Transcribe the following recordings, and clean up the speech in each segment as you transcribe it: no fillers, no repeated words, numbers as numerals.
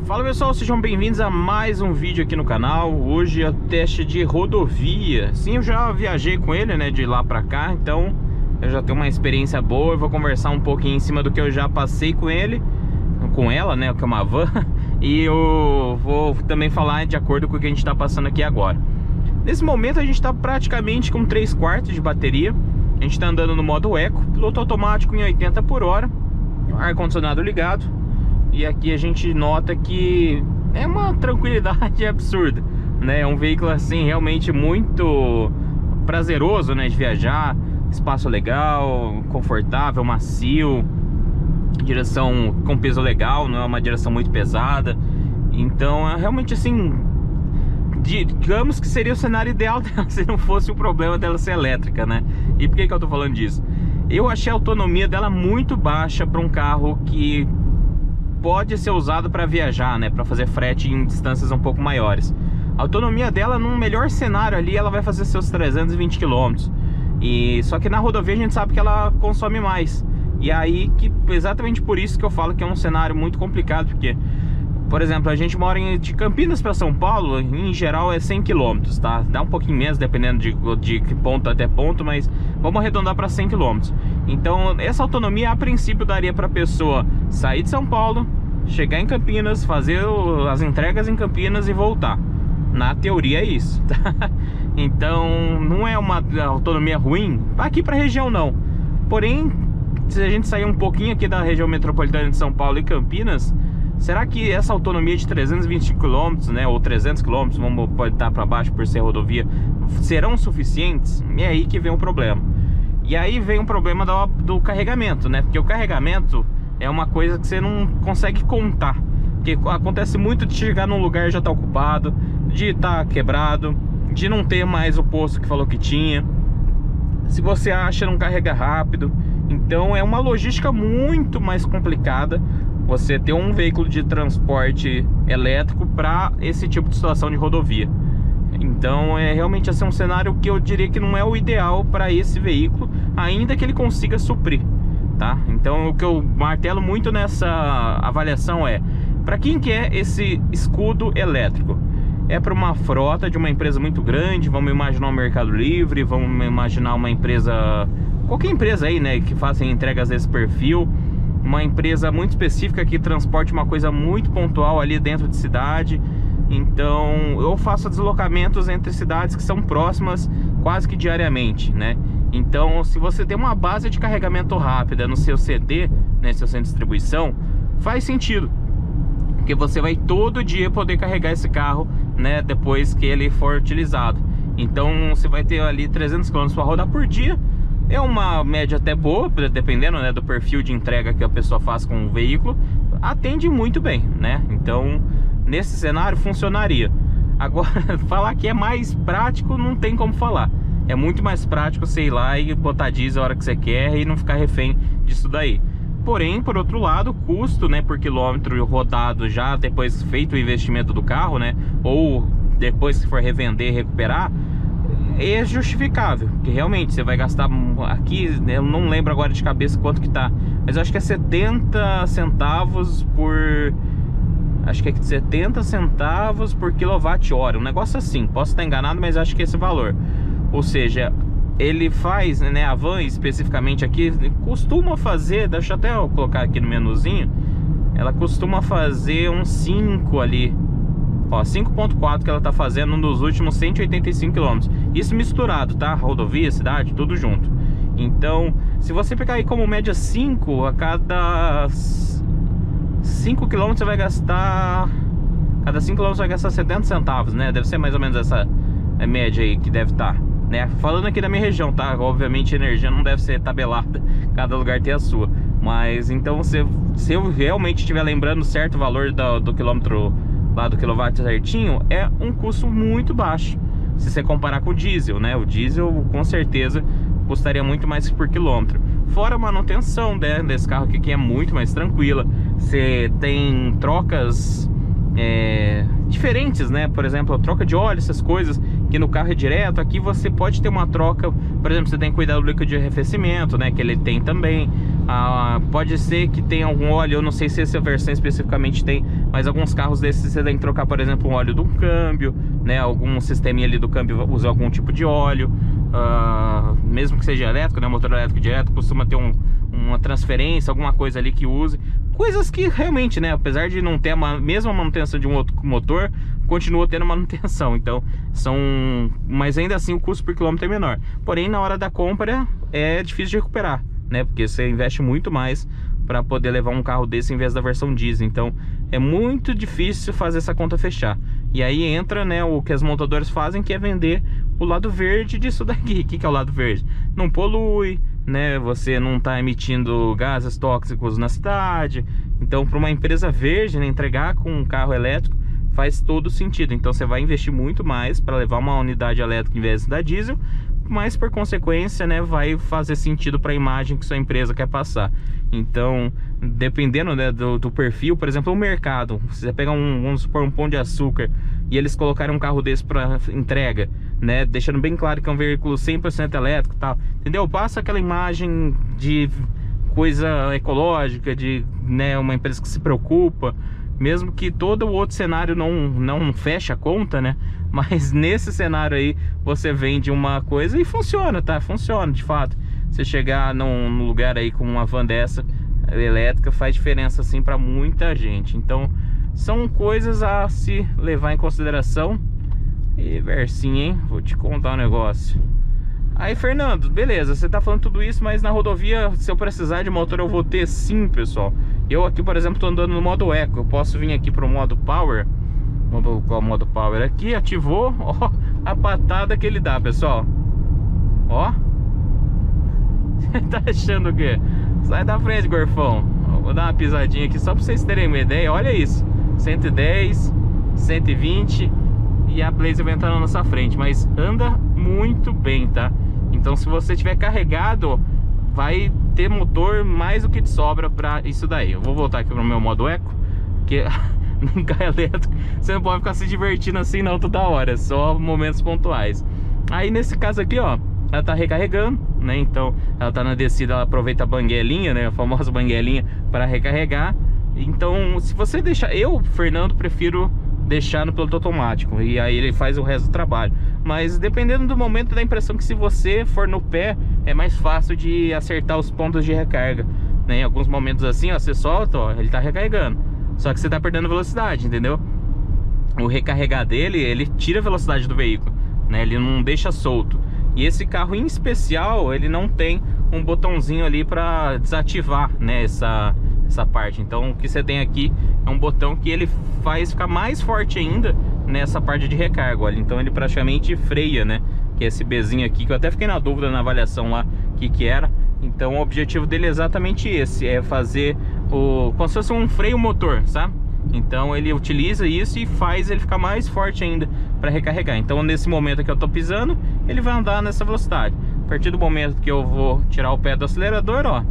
Fala pessoal, sejam bem-vindos a mais um vídeo aqui no canal. Hoje é o teste de rodovia. Sim, eu já viajei com ele, né, de lá pra cá, então eu já tenho uma experiência boa. Eu vou conversar um pouquinho em cima do que eu já passei com ele, com ela, né, que é uma van. E eu vou também falar de acordo com o que a gente tá passando aqui agora. Nesse momento a gente tá praticamente com 3/4 de bateria. A gente tá andando no modo eco, piloto automático em 80 por hora, ar-condicionado ligado. E aqui a gente nota que é uma tranquilidade absurda, né? É um veículo assim realmente muito prazeroso, né, de viajar. Espaço legal, confortável, macio, direção com peso legal, não é uma direção muito pesada. Então é realmente assim, digamos que seria o cenário ideal dela se não fosse o problema dela ser elétrica, né? E por que eu tô falando disso? Eu achei a autonomia dela muito baixa para um carro que pode ser usado para viajar, né, para fazer frete em distâncias um pouco maiores. A autonomia dela, num melhor cenário ali, ela vai fazer seus 320 km. E só que na rodovia a gente sabe que ela consome mais. E aí que exatamente por isso que eu falo que é um cenário muito complicado, porque, por exemplo, a gente mora de Campinas para São Paulo, em geral é 100 km, tá? Dá um pouquinho menos dependendo de que ponto até ponto, mas vamos arredondar para 100 km. Então essa autonomia a princípio daria para a pessoa sair de São Paulo, chegar em Campinas, fazer as entregas em Campinas e voltar. Na teoria é isso, tá? Então não é uma autonomia ruim aqui para a região não. Porém, se a gente sair um pouquinho aqui da região metropolitana de São Paulo e Campinas, será que essa autonomia de 320 km, né, ou 300 km, vamos pode estar para baixo por ser rodovia, serão suficientes? E é aí que vem o problema. E aí vem o problema do carregamento, né? Porque o carregamento é uma coisa que você não consegue contar. Porque acontece muito de chegar num lugar e já tá ocupado, de estar quebrado, de não ter mais o posto que falou que tinha. Se você acha, não carrega rápido. Então é uma logística muito mais complicada você ter um veículo de transporte elétrico para esse tipo de situação de rodovia. Então é realmente assim um cenário que eu diria que não é o ideal para esse veículo, ainda que ele consiga suprir, tá? Então o que eu martelo muito nessa avaliação é: para quem quer esse escudo elétrico? É para uma frota de uma empresa muito grande, vamos imaginar o Mercado Livre, vamos imaginar uma empresa, qualquer empresa aí, né, que faça entregas desse perfil. Uma empresa muito específica que transporte uma coisa muito pontual ali dentro de cidade. Então eu faço deslocamentos entre cidades que são próximas quase que diariamente, né? Então se você tem uma base de carregamento rápida no seu CD, né, seu centro de distribuição, faz sentido, porque você vai todo dia poder carregar esse carro, né, depois que ele for utilizado. Então você vai ter ali 300 km para rodar por dia. É uma média até boa, dependendo, né, do perfil de entrega que a pessoa faz com o veículo. Atende muito bem, né? Então nesse cenário funcionaria. Agora, falar que é mais prático não tem como falar. É muito mais prático, sei lá, e botar diesel a hora que você quer e não ficar refém disso daí. Porém, por outro lado, o custo, né, por quilômetro rodado já depois feito o investimento do carro, né, ou depois que for revender e recuperar, é justificável, porque realmente você vai gastar aqui, eu não lembro agora de cabeça quanto que tá, mas eu acho que é 70 centavos por... acho que é 70 centavos por quilowatt-hora, um negócio assim, posso estar enganado, mas acho que é esse valor. Ou seja, ele faz, né, a van especificamente aqui, costuma fazer, deixa eu até colocar aqui no menuzinho, ela costuma fazer uns 5 ali, ó, 5.4 que ela tá fazendo nos últimos 185 km. Isso misturado, tá? Rodovia, cidade, tudo junto. Então, se você pegar aí como média 5, a cada 5 km você vai gastar... cada 5 km você vai gastar 70 centavos, né? Deve ser mais ou menos essa média aí que deve estar, né? Falando aqui da minha região, tá? Obviamente a energia não deve ser tabelada, cada lugar tem a sua. Mas então, se eu realmente estiver lembrando certo o valor do quilômetro lá, do quilowatt certinho, é um custo muito baixo se você comparar com o diesel, né? O diesel com certeza custaria muito mais por quilômetro. Fora a manutenção, né, desse carro aqui, que é muito mais tranquila. Você tem trocas diferentes, né? Por exemplo, a troca de óleo, essas coisas que no carro é direto. Aqui você pode ter uma troca, por exemplo, você tem que cuidar do líquido de arrefecimento, né? Que ele tem também. Pode ser que tenha algum óleo, eu não sei se essa versão especificamente tem, mas alguns carros desses você tem que trocar, por exemplo, um óleo do câmbio, né? Algum sisteminha ali do câmbio usa algum tipo de óleo, mesmo que seja elétrico, né? Motor elétrico direto costuma ter uma transferência, alguma coisa ali que use. Coisas que realmente, né, apesar de não ter a mesma manutenção de um outro motor, continua tendo manutenção. Então, mas ainda assim o custo por quilômetro é menor. Porém, na hora da compra é difícil de recuperar, né? Porque você investe muito mais para poder levar um carro desse em vez da versão diesel. Então, é muito difícil fazer essa conta fechar. E aí entra, né, o que as montadoras fazem, que é vender o lado verde disso daqui. O que é o lado verde? Não polui, né? Você não está emitindo gases tóxicos na cidade. Então, para uma empresa verde, né, entregar com um carro elétrico faz todo sentido. Então, você vai investir muito mais para levar uma unidade elétrica em vez da diesel, mas por consequência, né, vai fazer sentido para a imagem que sua empresa quer passar. Então, dependendo, né, do perfil, por exemplo, o mercado, se você pegar vamos supor, um Pão de Açúcar, e eles colocarem um carro desse para entrega, né, deixando bem claro que é um veículo 100% elétrico e tal, entendeu? Passa aquela imagem de coisa ecológica, de, né, uma empresa que se preocupa, mesmo que todo o outro cenário não feche a conta, né? Mas nesse cenário aí você vende uma coisa e funciona, tá? Funciona, de fato. Você chegar num lugar aí com uma van dessa elétrica faz diferença assim para muita gente. Então são coisas a se levar em consideração. E versinho, hein? Vou te contar um negócio. Aí, Fernando, beleza, você tá falando tudo isso, mas na rodovia, se eu precisar de motor, eu vou ter sim, pessoal. Eu aqui, por exemplo, tô andando no modo Eco. Eu posso vir aqui pro modo Power. Vamos colocar o modo Power aqui, ativou. Ó, a patada que ele dá, pessoal. Ó. Você tá achando o quê? Sai da frente, gorfão. Vou dar uma pisadinha aqui só pra vocês terem uma ideia. Olha isso, 110, 120 e a Blazer vai entrar na nossa frente. Mas anda muito bem, tá? Então, se você tiver carregado, vai ter motor mais do que de sobra pra isso daí. Eu vou voltar aqui pro meu modo Eco, que num carro elétrico você não pode ficar se divertindo assim não toda hora, só momentos pontuais. Aí nesse caso aqui, ó, ela tá recarregando, né? Então ela tá na descida, ela aproveita a banguelinha, né? A famosa banguelinha para recarregar. Então, se você deixar, eu, Fernando, prefiro deixar no piloto automático, e aí ele faz o resto do trabalho. Mas dependendo do momento, dá a impressão que se você for no pé, é mais fácil de acertar os pontos de recarga, né? Em alguns momentos assim, ó, você solta, ó, ele tá recarregando, só que você tá perdendo velocidade, entendeu? O recarregar dele, ele tira a velocidade do veículo, né? Ele não deixa solto. E esse carro em especial, ele não tem um botãozinho ali para desativar, né, essa parte. Então o que você tem aqui é um botão que ele faz ficar mais forte ainda nessa parte de recarga, olha. Então ele praticamente freia, né? Que é esse Bzinho aqui, que eu até fiquei na dúvida na avaliação lá que era. Então o objetivo dele é exatamente esse, é fazer como se fosse um freio motor, sabe? Então ele utiliza isso e faz ele ficar mais forte ainda para recarregar. Então nesse momento que eu tô pisando, ele vai andar nessa velocidade. A partir do momento que eu vou tirar o pé do acelerador, ó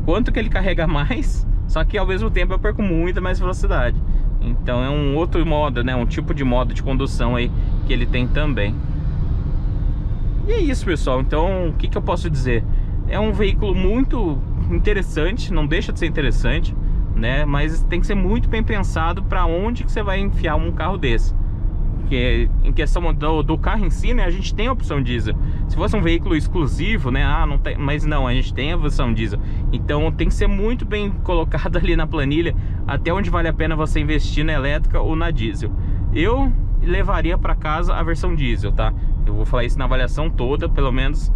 quanto que ele carrega mais, só que ao mesmo tempo eu perco muita mais velocidade. Então é um outro modo, né, um tipo de modo de condução aí que ele tem também. E é isso, pessoal. Então o que eu posso dizer? É um veículo muito interessante, não deixa de ser interessante, né? Mas tem que ser muito bem pensado para onde que você vai enfiar um carro desse. Porque em questão do carro em si, né, a gente tem a opção diesel. Se fosse um veículo exclusivo, né, não tem, mas não, a gente tem a versão diesel. Então tem que ser muito bem colocado ali na planilha até onde vale a pena você investir na elétrica ou na diesel. Eu levaria para casa a versão diesel, tá? Eu vou falar isso na avaliação toda, pelo menos.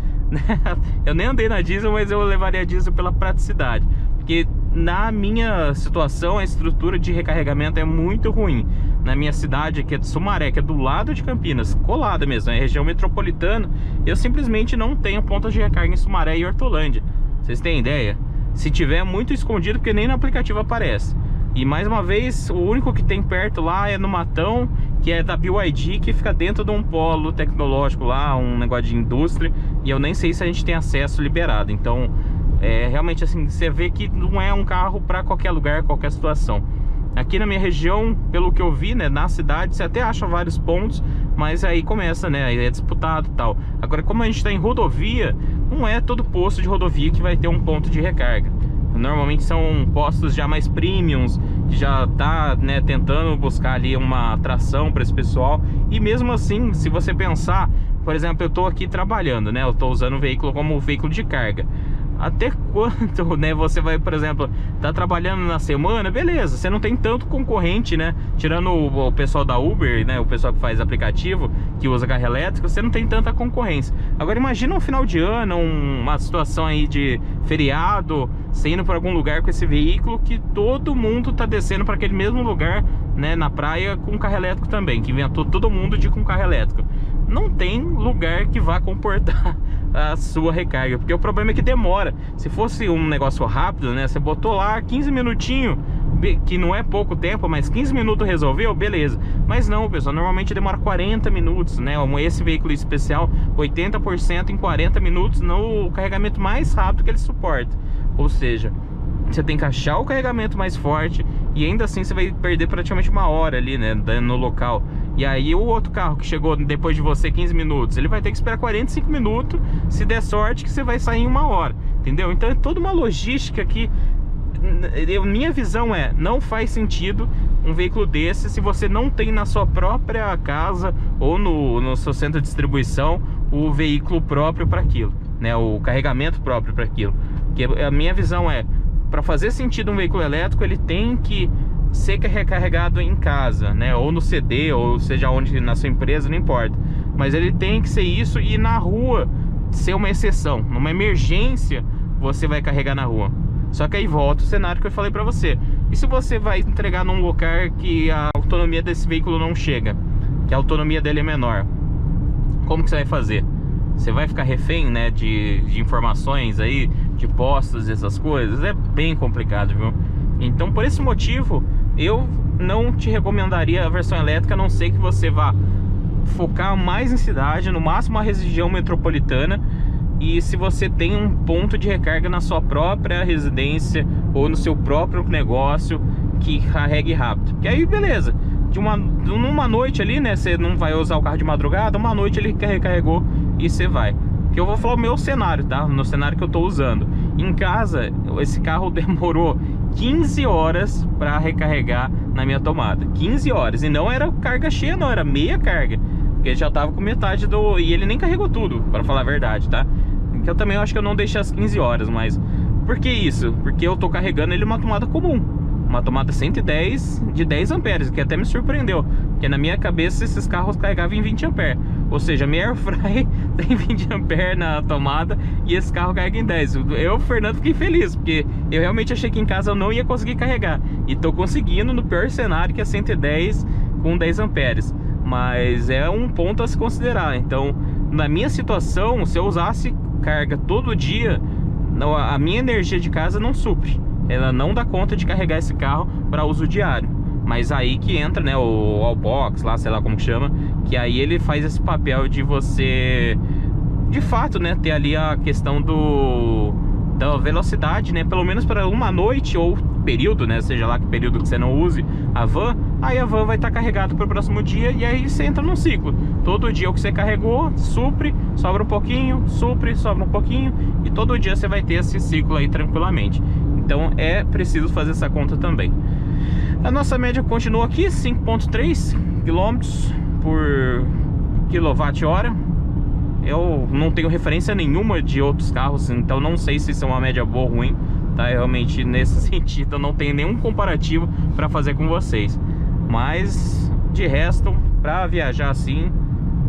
Eu nem andei na diesel, mas eu levaria a diesel pela praticidade. Porque na minha situação a estrutura de recarregamento é muito ruim. Na minha cidade, que é de Sumaré, que é do lado de Campinas, colada mesmo, é região metropolitana, eu simplesmente não tenho pontos de recarga em Sumaré e Hortolândia. Vocês têm ideia? Se tiver, é muito escondido, porque nem no aplicativo aparece. E mais uma vez, o único que tem perto lá é no Matão, que é da BYD, que fica dentro de um polo tecnológico lá, um negócio de indústria, e eu nem sei se a gente tem acesso liberado. Então, realmente assim, você vê que não é um carro para qualquer lugar, qualquer situação. Aqui na minha região, pelo que eu vi, né, na cidade, você até acha vários pontos, mas aí começa, né, aí é disputado e tal. Agora, como a gente está em rodovia, não é todo posto de rodovia que vai ter um ponto de recarga. Normalmente são postos já mais premiums, que já tá, né, tentando buscar ali uma atração para esse pessoal. E mesmo assim, se você pensar, por exemplo, eu tô aqui trabalhando, né, eu tô usando o veículo como veículo de carga. Até quanto, né, você vai, por exemplo, tá trabalhando na semana, beleza, você não tem tanto concorrente, né, tirando o pessoal da Uber, né, o pessoal que faz aplicativo, que usa carro elétrico, você não tem tanta concorrência. Agora imagina um final de ano, uma situação aí de feriado, você indo para algum lugar com esse veículo, que todo mundo tá descendo para aquele mesmo lugar, né, na praia com carro elétrico também, que inventou todo mundo de com carro elétrico. Não tem lugar que vá comportar a sua recarga, porque o problema é que demora. Se fosse um negócio rápido, né, você botou lá 15 minutinhos, que não é pouco tempo, mas 15 minutos resolveu, beleza. Mas não, pessoal, normalmente demora 40 minutos, né? Esse veículo especial, 80% em 40 minutos no carregamento mais rápido que ele suporta. Ou seja, você tem que achar o carregamento mais forte, e ainda assim você vai perder praticamente uma hora ali, né, no local. E aí o outro carro que chegou depois de você 15 minutos, ele vai ter que esperar 45 minutos, se der sorte que você vai sair em uma hora, entendeu? Então é toda uma logística que, minha visão é, não faz sentido um veículo desse se você não tem na sua própria casa ou no seu centro de distribuição o veículo próprio para aquilo, né, o carregamento próprio para aquilo. Que a minha visão é, para fazer sentido um veículo elétrico, ele tem que ser recarregado em casa, né, ou no CD, ou seja onde, na sua empresa, não importa, mas ele tem que ser isso, e na rua ser uma exceção. Numa emergência você vai carregar na rua. Só que aí volta o cenário que eu falei pra você. E se você vai entregar num lugar que a autonomia desse veículo não chega, que a autonomia dele é menor, como que você vai fazer? Você vai ficar refém, né, de informações aí, de postos e essas coisas? É bem complicado, viu? Então, por esse motivo, eu não te recomendaria a versão elétrica, a não ser que você vá focar mais em cidade, no máximo a região metropolitana, e se você tem um ponto de recarga na sua própria residência ou no seu próprio negócio que carregue rápido. Que aí, beleza, numa noite ali, né, você não vai usar o carro de madrugada, uma noite ele recarregou e você vai. Que eu vou falar o meu cenário, tá? No cenário que eu tô usando. Em casa, esse carro demorou 15 horas para recarregar na minha tomada. 15 horas. E não era carga cheia, não. Era meia carga. Porque ele já tava com metade do... E ele nem carregou tudo, para falar a verdade, tá? Que eu também acho que eu não deixei as 15 horas, mas... Por que isso? Porque eu tô carregando ele numa tomada comum. Uma tomada 110 de 10 amperes, que até me surpreendeu. Porque na minha cabeça esses carros carregavam em 20 amperes. Ou seja, minha Airfry tem 20 amperes na tomada e esse carro carrega em 10. Eu, Fernando, fiquei feliz, porque eu realmente achei que em casa eu não ia conseguir carregar. E tô conseguindo no pior cenário, que é 110 com 10 amperes. Mas é um ponto a se considerar. Então, na minha situação, se eu usasse carga todo dia, a minha energia de casa não supre. Ela não dá conta de carregar esse carro para uso diário. Mas aí que entra, né, o Allbox lá, sei lá como que chama, que aí ele faz esse papel de você, de fato, né, ter ali a questão da velocidade, né, pelo menos para uma noite ou período, né, seja lá que período que você não use a van, aí a van vai estar carregada para o próximo dia, e aí você entra num ciclo. Todo dia o que você carregou, supre, sobra um pouquinho, supre, sobra um pouquinho, e todo dia você vai ter esse ciclo aí tranquilamente. Então é preciso fazer essa conta também. A nossa média continua aqui, 5,3 km por kWh. Eu não tenho referência nenhuma de outros carros, então não sei se isso é uma média boa ou ruim, tá? Realmente, nesse sentido, eu não tenho nenhum comparativo para fazer com vocês. Mas, de resto, para viajar assim,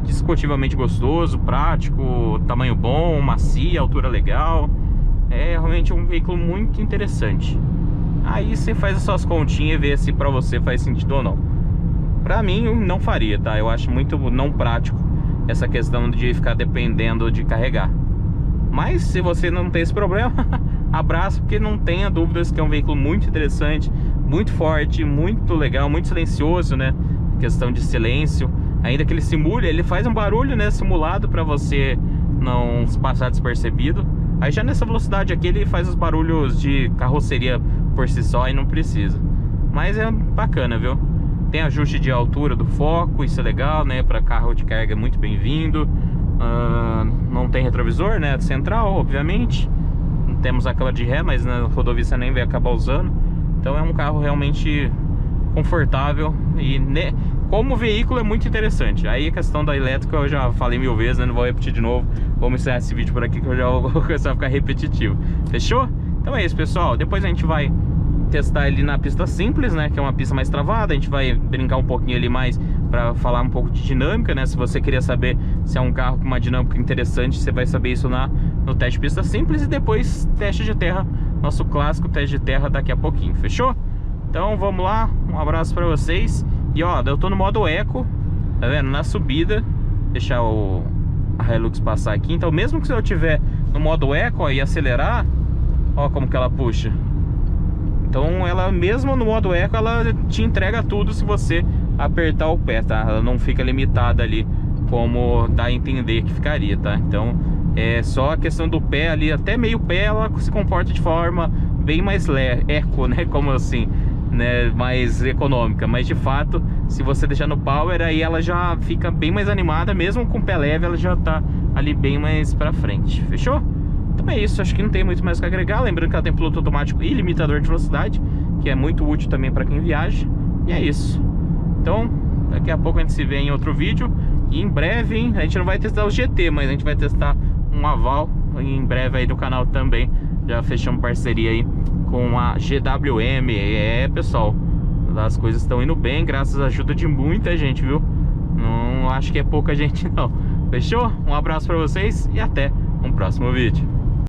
discutivelmente gostoso, prático, tamanho bom, macia, altura legal. É realmente um veículo muito interessante. Aí você faz as suas continhas e vê se pra você faz sentido ou não. Pra mim não faria, tá? Eu acho muito não prático essa questão de ficar dependendo de carregar. Mas se você não tem esse problema, abraço, porque não tenha dúvidas que é um veículo muito interessante, muito forte, muito legal, muito silencioso, né? Questão de silêncio. Ainda que ele simule, ele faz um barulho, né, simulado pra você não passar despercebido. Aí já nessa velocidade aqui ele faz os barulhos de carroceria por si só e não precisa. Mas é bacana, viu? Tem ajuste de altura do foco, isso é legal, né? Para carro de carga é muito bem-vindo. Não tem retrovisor, né? Central, obviamente. Não temos a câmera de ré, mas na rodovia você nem vai acabar usando. Então é um carro realmente confortável e, né, como veículo é muito interessante. Aí a questão da elétrica eu já falei 1000 vezes, né? Não vou repetir de novo. Vamos encerrar esse vídeo por aqui que eu já vou começar a ficar repetitivo. Fechou? Então é isso, pessoal. Depois a gente vai testar ele na pista simples, né, que é uma pista mais travada. A gente vai brincar um pouquinho ali mais para falar um pouco de dinâmica, né. Se você queria saber se é um carro com uma dinâmica interessante, você vai saber isso no teste de pista simples. E depois teste de terra, nosso clássico teste de terra daqui a pouquinho. Fechou? Então vamos lá, um abraço para vocês. E ó, eu tô no modo eco, tá vendo? Na subida, deixar a Hilux passar aqui. Então mesmo que se eu tiver no modo eco, ó, e acelerar, ó como que ela puxa. Então ela mesmo no modo eco, ela te entrega tudo se você apertar o pé, tá? Ela não fica limitada ali como dá a entender que ficaria, tá? Então é só a questão do pé ali, até meio pé ela se comporta de forma bem mais eco, né? Como assim, né? Mais econômica. Mas de fato, se você deixar no power, aí ela já fica bem mais animada. Mesmo com o pé leve, ela já tá ali bem mais pra frente. Fechou? Então é isso, acho que não tem muito mais o que agregar. Lembrando que ela tem piloto automático e limitador de velocidade, que é muito útil também para quem viaja. E é isso. Então, daqui a pouco a gente se vê em outro vídeo. E em breve, hein, a gente não vai testar o GT, mas a gente vai testar um Aval em breve aí do canal também. Já fechamos parceria aí com a GWM. Pessoal, as coisas estão indo bem, graças à ajuda de muita gente, viu? Não acho que é pouca gente não. Fechou? Um abraço para vocês e até um próximo vídeo.